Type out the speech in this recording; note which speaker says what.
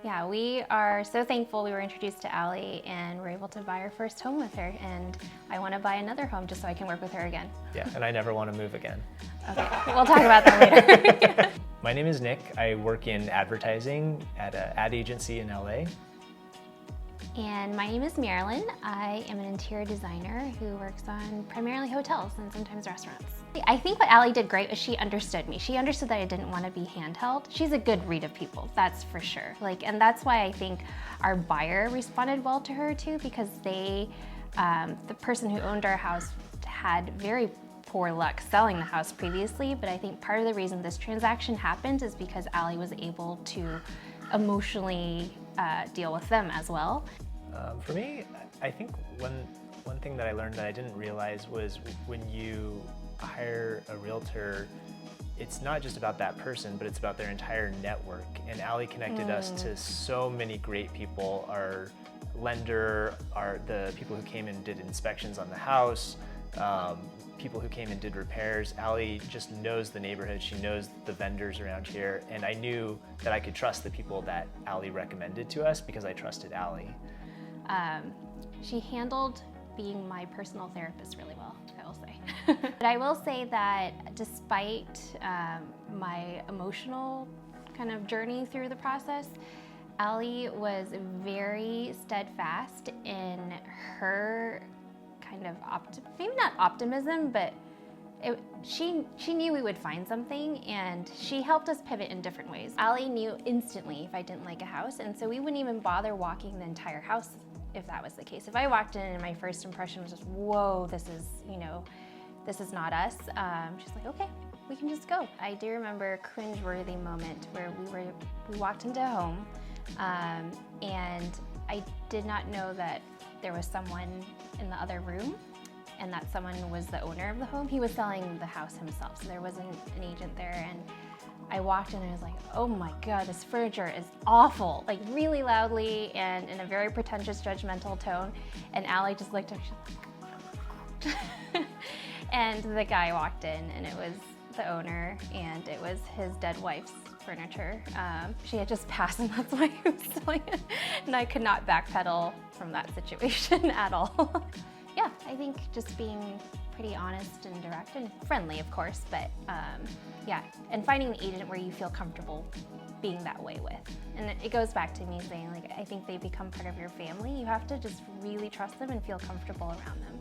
Speaker 1: Yeah, we are so thankful we were introduced to Allie and we're able to buy our first home with her, and I want to buy another home just so I can work with her again.
Speaker 2: Yeah, and I never want to move again.
Speaker 1: Okay, we'll talk about that later.
Speaker 2: My name is Nick. I work in advertising at an ad agency in LA.
Speaker 1: And my name is Marilynn. I am an interior designer who works on primarily hotels and sometimes restaurants. I think what Allie did great was she understood me. She understood that I didn't want to be handheld. She's a good read of people, that's for sure. And that's why I think our buyer responded well to her too, because the person who owned our house had very poor luck selling the house previously, but I think part of the reason this transaction happened is because Allie was able to emotionally deal with them as well.
Speaker 2: For me, I think one thing that I learned that I didn't realize was when you hire a realtor, it's not just about that person, but it's about their entire network. And Allie connected us to so many great people. Our lender, the people who came and did inspections on the house, people who came and did repairs. Allie just knows the neighborhood. She knows the vendors around here. And I knew that I could trust the people that Allie recommended to us because I trusted Allie.
Speaker 1: She handled being my personal therapist really well, I will say. But I will say that despite my emotional kind of journey through the process, Allie was very steadfast in her kind of maybe not optimism, but she knew we would find something, and she helped us pivot in different ways. Allie knew instantly if I didn't like a house, and so we wouldn't even bother walking the entire house if that was the case. If I walked in and my first impression was just, whoa, this is not us, she's like, okay, we can just go. I do remember a cringe-worthy moment where we walked into a home, and I did not know that there was someone in the other room, and that someone was the owner of the home. He was selling the house himself, so there wasn't an agent there. And I walked in and I was like, oh my God, this furniture is awful, like really loudly and in a very pretentious, judgmental tone. And Allie just looked up, she's like, and the guy walked in, and it was the owner, and it was his dead wife's furniture. She had just passed, and that's why he was selling it. And I could not backpedal from that situation at all. Yeah, I think just being pretty honest and direct and friendly, of course, but yeah, and finding an agent where you feel comfortable being that way with. And it goes back to me saying, like, I think they become part of your family. You have to just really trust them and feel comfortable around them.